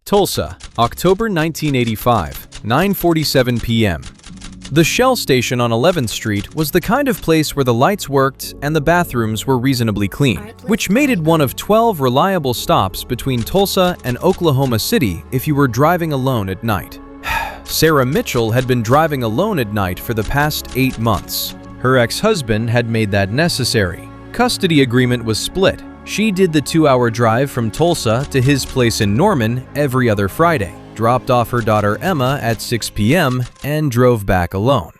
Tulsa, October 1985, 9:47 p.m. The Shell station on 11th Street was the kind of place where the lights worked and the bathrooms were reasonably clean, which made it one of 12 reliable stops between Tulsa and Oklahoma City if you were driving alone at night. Sarah Mitchell had been driving alone at night for the past 8 months. Her ex-husband had made that necessary. Custody agreement was split. She did the 2-hour drive from Tulsa to his place in Norman every other Friday, dropped off her daughter Emma at 6 p.m., and drove back alone.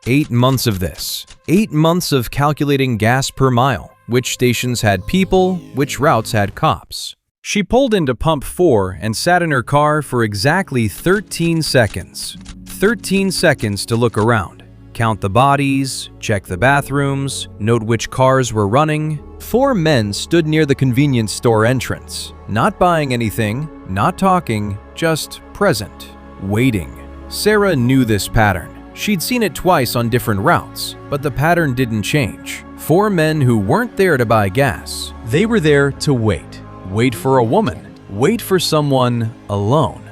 8 months of this. 8 months of calculating gas per mile, which stations had people, which routes had cops. She pulled into Pump 4 and sat in her car for exactly 13 seconds. 13 seconds to look around, count the bodies, check the bathrooms, note which cars were running. 4 men stood near the convenience store entrance, not buying anything, not talking, just present, waiting. Sarah knew this pattern. She'd seen it twice on different routes, but the pattern didn't change. 4 men who weren't there to buy gas. They were there to wait. Wait for a woman. Wait for someone alone.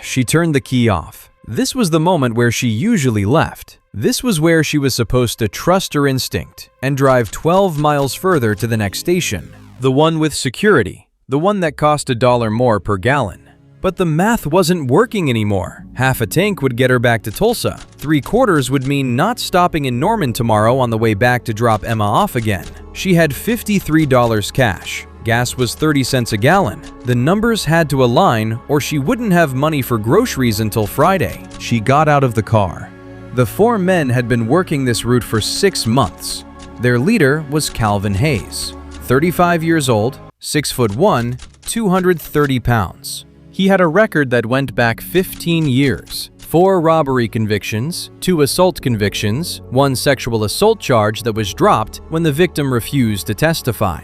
She turned the key off. This was the moment where she usually left. This was where she was supposed to trust her instinct and drive 12 miles further to the next station. The one with security. The one that cost $1 more per gallon. But the math wasn't working anymore. Half a tank would get her back to Tulsa. 3/4 would mean not stopping in Norman tomorrow on the way back to drop Emma off again. She had $53 cash. Gas was 30 cents a gallon. The numbers had to align or she wouldn't have money for groceries until Friday. She got out of the car. The 4 men had been working this route for 6 months. Their leader was Calvin Hayes, 35 years old, 6'1", 230 pounds. He had a record that went back 15 years. 4 robbery convictions, 2 assault convictions, 1 sexual assault charge that was dropped when the victim refused to testify.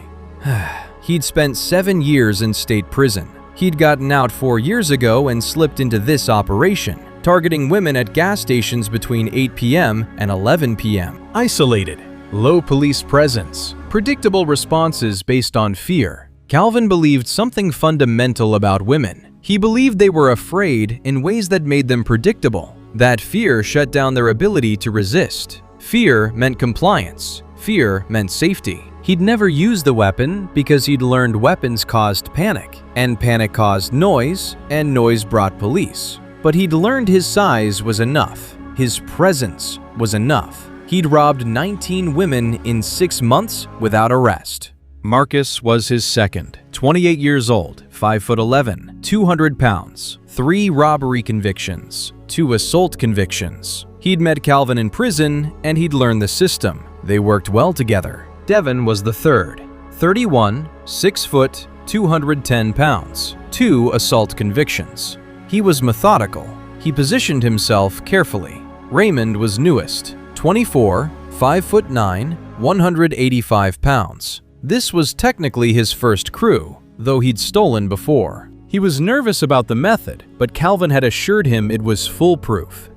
He'd spent 7 years in state prison. He'd gotten out 4 years ago and slipped into this operation, targeting women at gas stations between 8 p.m. and 11 p.m. Isolated, low police presence, predictable responses based on fear. Calvin believed something fundamental about women. He believed they were afraid in ways that made them predictable. That fear shut down their ability to resist. Fear meant compliance. Fear meant safety. He'd never used the weapon because he'd learned weapons caused panic, and panic caused noise, and noise brought police. But he'd learned his size was enough. His presence was enough. He'd robbed 19 women in 6 months without arrest. Marcus was his second, 28 years old, 5'11", 200 pounds, 3 robbery convictions, 2 assault convictions. He'd met Calvin in prison and he'd learned the system. They worked well together. Devin was the third, 31, 6 foot, 210 pounds, 2 assault convictions. He was methodical. He positioned himself carefully. Raymond was newest, 24, 5'9", 185 pounds. This was technically his first crew, though he'd stolen before. He was nervous about the method, but Calvin had assured him it was foolproof.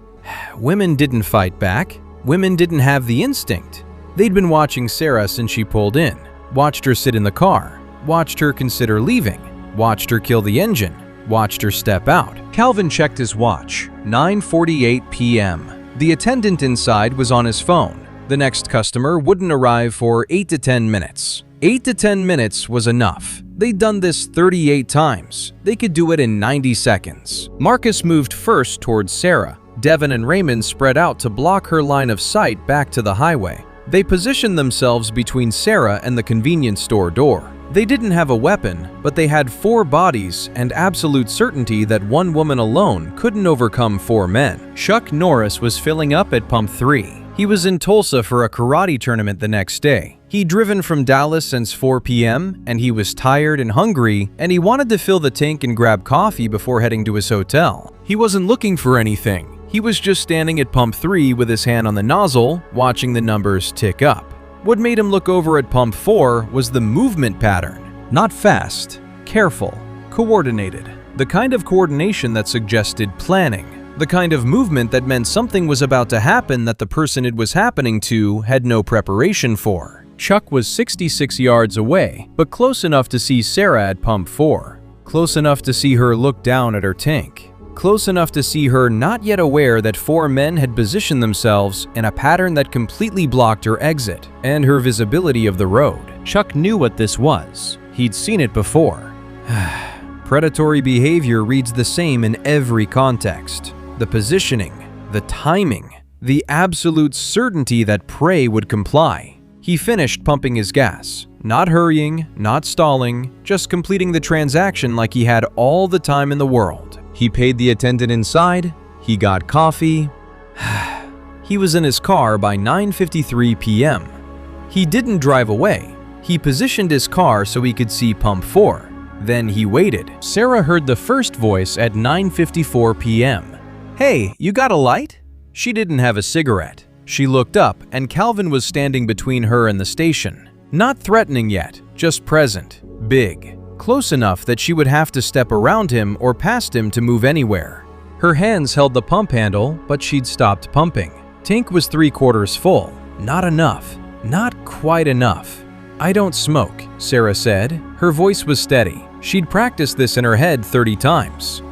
Women didn't fight back. Women didn't have the instinct. They'd been watching Sarah since she pulled in, watched her sit in the car, watched her consider leaving, watched her kill the engine, watched her step out. Calvin checked his watch, 9:48 p.m. The attendant inside was on his phone. The next customer wouldn't arrive for 8 to 10 minutes. 8 to 10 minutes was enough. They'd done this 38 times. They could do it in 90 seconds. Marcus moved first towards Sarah. Devin and Raymond spread out to block her line of sight back to the highway. They positioned themselves between Sarah and the convenience store door. They didn't have a weapon, but they had 4 bodies and absolute certainty that 1 woman alone couldn't overcome 4 men. Chuck Norris was filling up at Pump 3. He was in Tulsa for a karate tournament the next day. He'd driven from Dallas since 4 p.m. and he was tired and hungry, and he wanted to fill the tank and grab coffee before heading to his hotel. He wasn't looking for anything. He was just standing at Pump 3 with his hand on the nozzle, watching the numbers tick up. What made him look over at Pump 4 was the movement pattern. Not fast, careful, coordinated. The kind of coordination that suggested planning. The kind of movement that meant something was about to happen that the person it was happening to had no preparation for. Chuck was 66 yards away, but close enough to see Sarah at Pump 4. close enough to see her look down at her tank, close enough to see her not yet aware that 4 men had positioned themselves in a pattern that completely blocked her exit and her visibility of the road. Chuck knew what this was. He'd seen it before. Predatory behavior reads the same in every context. The positioning, the timing, the absolute certainty that prey would comply. He finished pumping his gas, not hurrying, not stalling, just completing the transaction like he had all the time in the world. He paid the attendant inside, he got coffee. He was in his car by 9:53 p.m. He didn't drive away. He positioned his car so he could see pump 4. Then he waited. Sarah heard the first voice at 9:54 p.m. "Hey, you got a light?" She didn't have a cigarette. She looked up and Calvin was standing between her and the station. Not threatening yet, just present, big, close enough that she would have to step around him or past him to move anywhere. Her hands held the pump handle, but she'd stopped pumping. Tank was 3/4 full. Not enough. Not quite enough. "I don't smoke," Sarah said. Her voice was steady. She'd practiced this in her head 30 times.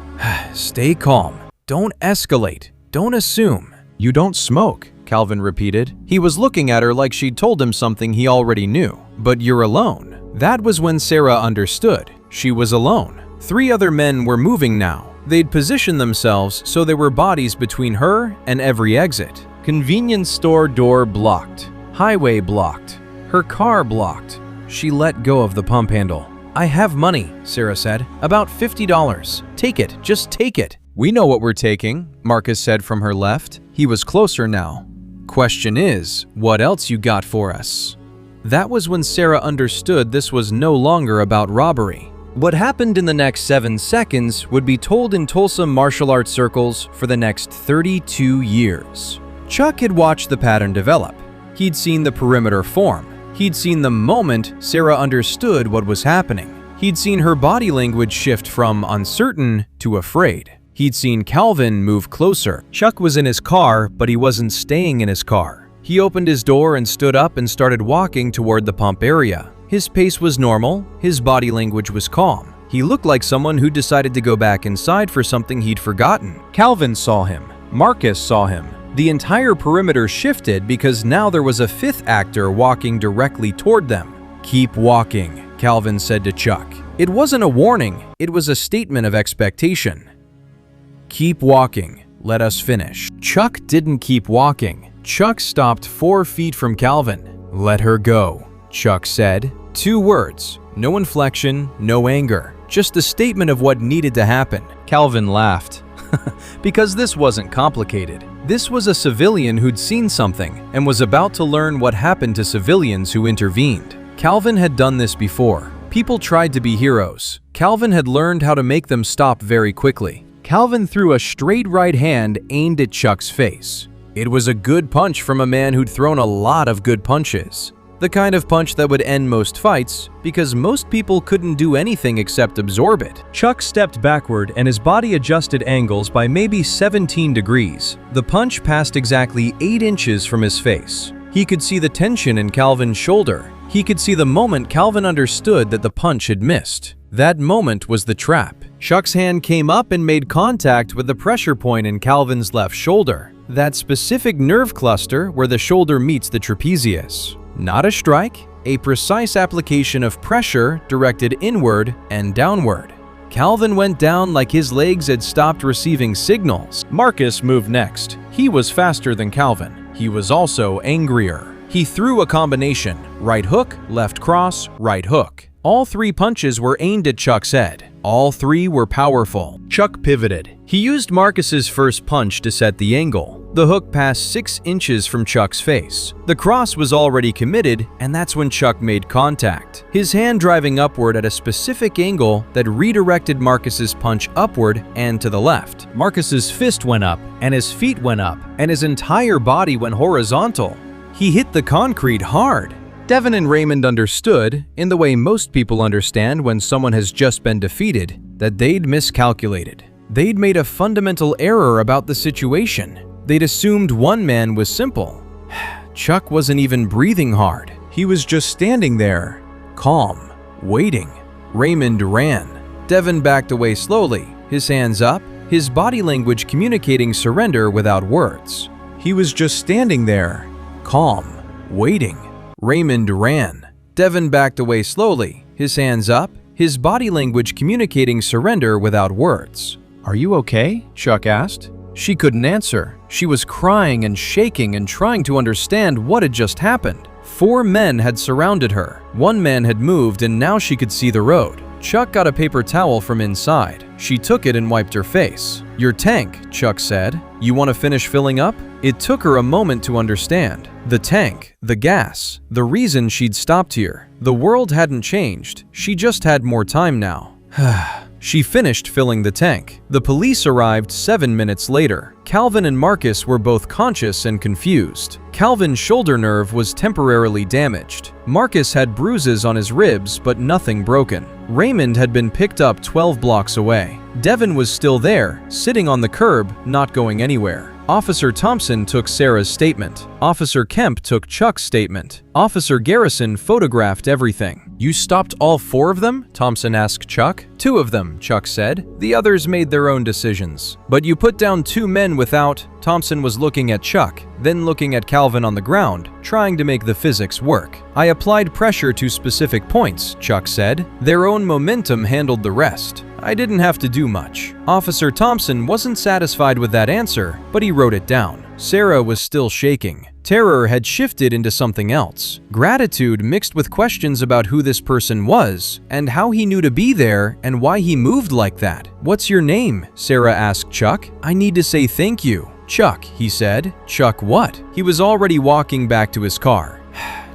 "Stay calm. Don't escalate. Don't assume." "You don't smoke," Calvin repeated. He was looking at her like she'd told him something he already knew. "But you're alone." That was when Sarah understood. She was alone. 3 other men were moving now. They'd positioned themselves so there were bodies between her and every exit. Convenience store door blocked. Highway blocked. Her car blocked. She let go of the pump handle. "I have money," Sarah said. "About $50. Take it. Just take it." "We know what we're taking," Marcus said from her left. He was closer now. "Question is, what else you got for us?" That was when Sarah understood this was no longer about robbery. What happened in the next 7 seconds would be told in Tulsa martial arts circles for the next 32 years. Chuck had watched the pattern develop. He'd seen the perimeter form. He'd seen the moment Sarah understood what was happening. He'd seen her body language shift from uncertain to afraid. He'd seen Calvin move closer. Chuck was in his car, but he wasn't staying in his car. He opened his door and stood up and started walking toward the pump area. His pace was normal. His body language was calm. He looked like someone who decided to go back inside for something he'd forgotten. Calvin saw him. Marcus saw him. The entire perimeter shifted because now there was a 5th actor walking directly toward them. "Keep walking," Calvin said to Chuck. It wasn't a warning. It was a statement of expectation. "Keep walking. Let us finish." Chuck didn't keep walking. Chuck stopped 4 feet from Calvin. "Let her go," Chuck said. 2 words. No inflection, no anger. Just a statement of what needed to happen. Calvin laughed. Because this wasn't complicated. This was a civilian who'd seen something and was about to learn what happened to civilians who intervened. Calvin had done this before. People tried to be heroes. Calvin had learned how to make them stop very quickly. Calvin threw a straight right hand aimed at Chuck's face. It was a good punch from a man who'd thrown a lot of good punches. The kind of punch that would end most fights, because most people couldn't do anything except absorb it. Chuck stepped backward and his body adjusted angles by maybe 17 degrees. The punch passed exactly 8 inches from his face. He could see the tension in Calvin's shoulder. He could see the moment Calvin understood that the punch had missed. That moment was the trap. Chuck's hand came up and made contact with the pressure point in Calvin's left shoulder. That specific nerve cluster where the shoulder meets the trapezius. Not a strike, a precise application of pressure directed inward and downward. Calvin went down like his legs had stopped receiving signals. Marcus moved next. He was faster than Calvin. He was also angrier. He threw a combination: right hook, left cross, right hook. All 3 punches were aimed at Chuck's head. All 3 were powerful. Chuck pivoted. He used Marcus's first punch to set the angle. The hook passed 6 inches from Chuck's face. The cross was already committed, and that's when Chuck made contact. His hand driving upward at a specific angle that redirected Marcus's punch upward and to the left. Marcus's fist went up, and his feet went up, and his entire body went horizontal. He hit the concrete hard. Devin and Raymond understood, in the way most people understand when someone has just been defeated, that they'd miscalculated. They'd made a fundamental error about the situation. They'd assumed one man was simple. Chuck wasn't even breathing hard. He was just standing there, calm, waiting. Raymond ran. Devin backed away slowly, his hands up, his body language communicating surrender without words. He was just standing there, calm, waiting. Raymond ran. Devin backed away slowly, his hands up, his body language communicating surrender without words. "Are you okay?" Chuck asked. She couldn't answer. She was crying and shaking and trying to understand what had just happened. 4 men had surrounded her. 1 man had moved and now she could see the road. Chuck got a paper towel from inside. She took it and wiped her face. "Your tank," Chuck said. "You want to finish filling up?" It took her a moment to understand. The tank, the gas, the reason she'd stopped here. The world hadn't changed. She just had more time now. She finished filling the tank. The police arrived 7 minutes later. Calvin and Marcus were both conscious and confused. Calvin's shoulder nerve was temporarily damaged. Marcus had bruises on his ribs, but nothing broken. Raymond had been picked up 12 blocks away. Devin was still there, sitting on the curb, not going anywhere. Officer Thompson took Sarah's statement. Officer Kemp took Chuck's statement. Officer Garrison photographed everything. "You stopped all 4 of them?" Thompson asked Chuck. "2 of them," Chuck said. "The others made their own decisions." "But you put down 2 men without—" Thompson was looking at Chuck, then looking at Calvin on the ground, trying to make the physics work. "I applied pressure to specific points," Chuck said. "Their own momentum handled the rest. I didn't have to do much." Officer Thompson wasn't satisfied with that answer, but he wrote it down. Sarah was still shaking. Terror had shifted into something else. Gratitude mixed with questions about who this person was, and how he knew to be there, and why he moved like that. "What's your name?" Sarah asked Chuck. "I need to say thank you." "Chuck," he said. "Chuck what?" He was already walking back to his car.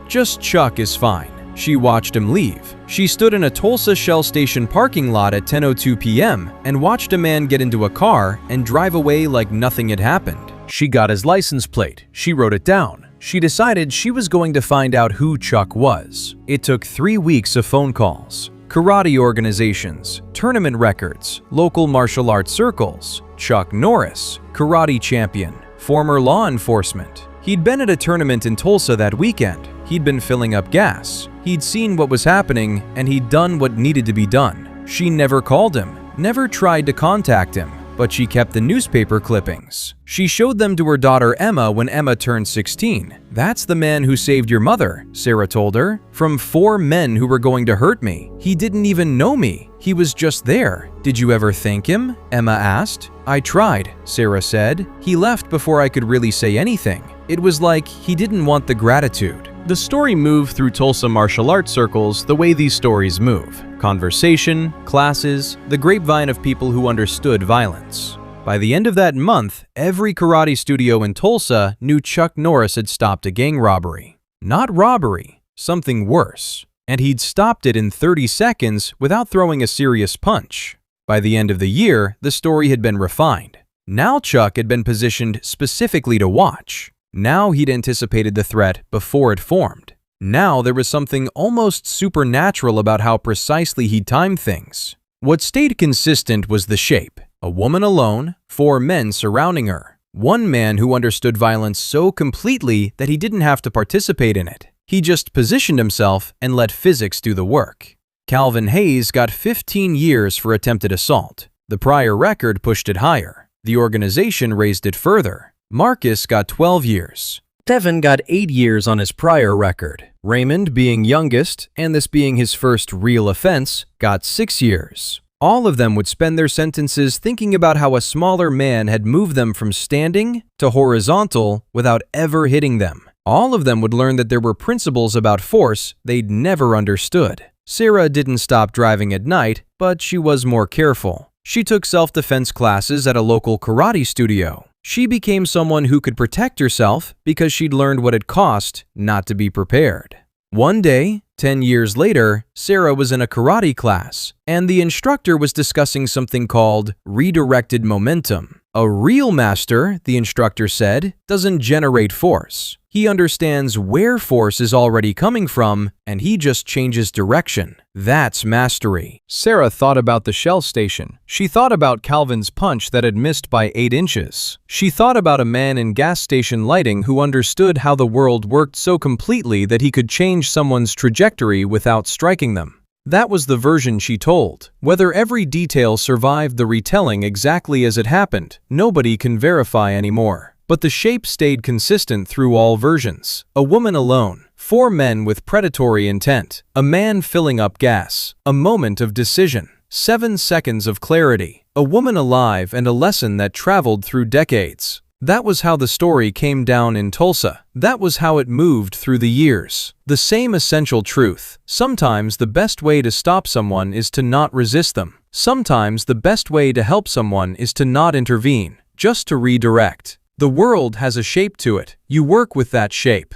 "Just Chuck is fine." She watched him leave. She stood in a Tulsa Shell Station parking lot at 10:02 p.m. and watched a man get into a car and drive away like nothing had happened. She got his license plate. She wrote it down. She decided she was going to find out who Chuck was. It took 3 weeks of phone calls. Karate organizations, tournament records, local martial arts circles, Chuck Norris, karate champion, former law enforcement. He'd been at a tournament in Tulsa that weekend. He'd been filling up gas. He'd seen what was happening, and he'd done what needed to be done. She never called him, never tried to contact him, but she kept the newspaper clippings. She showed them to her daughter Emma when Emma turned 16. "That's the man who saved your mother," Sarah told her. "From 4 men who were going to hurt me. He didn't even know me. He was just there. Did you ever thank him?" Emma asked. "I tried," Sarah said. "He left before I could really say anything. It was like he didn't want the gratitude." The story moved through Tulsa martial arts circles the way these stories move. Conversation, classes, the grapevine of people who understood violence. By the end of that month, every karate studio in Tulsa knew Chuck Norris had stopped a gang robbery. Not robbery, something worse. And he'd stopped it in 30 seconds without throwing a serious punch. By the end of the year, the story had been refined. Now Chuck had been positioned specifically to watch. Now he'd anticipated the threat before it formed. Now there was something almost supernatural about how precisely he timed things. What stayed consistent was the shape. A woman alone, 4 men surrounding her. 1 man who understood violence so completely that he didn't have to participate in it. He just positioned himself and let physics do the work. Calvin Hayes got 15 years for attempted assault. The prior record pushed it higher. The organization raised it further. Marcus got 12 years. Devin got 8 years on his prior record. Raymond, being youngest, and this being his first real offense, got 6 years. All of them would spend their sentences thinking about how a smaller man had moved them from standing to horizontal without ever hitting them. All of them would learn that there were principles about force they'd never understood. Sarah didn't stop driving at night, but she was more careful. She took self-defense classes at a local karate studio. She became someone who could protect herself because she'd learned what it cost not to be prepared. One day, 10 years later, Sarah was in a karate class, and the instructor was discussing something called redirected momentum. A real master, the instructor said, doesn't generate force. He understands where force is already coming from, and he just changes direction. That's mastery. Sarah thought about the Shell Station. She thought about Calvin's punch that had missed by 8 inches. She thought about a man in gas station lighting who understood how the world worked so completely that he could change someone's trajectory without striking them. That was the version she told. Whether every detail survived the retelling exactly as it happened, nobody can verify anymore. But the shape stayed consistent through all versions. A woman alone, 4 men with predatory intent, a man filling up gas, a moment of decision, 7 seconds of clarity, a woman alive, and a lesson that traveled through decades. That was how the story came down in Tulsa. That was how it moved through the years. The same essential truth. Sometimes the best way to stop someone is to not resist them. Sometimes the best way to help someone is to not intervene, just to redirect. The world has a shape to it. You work with that shape.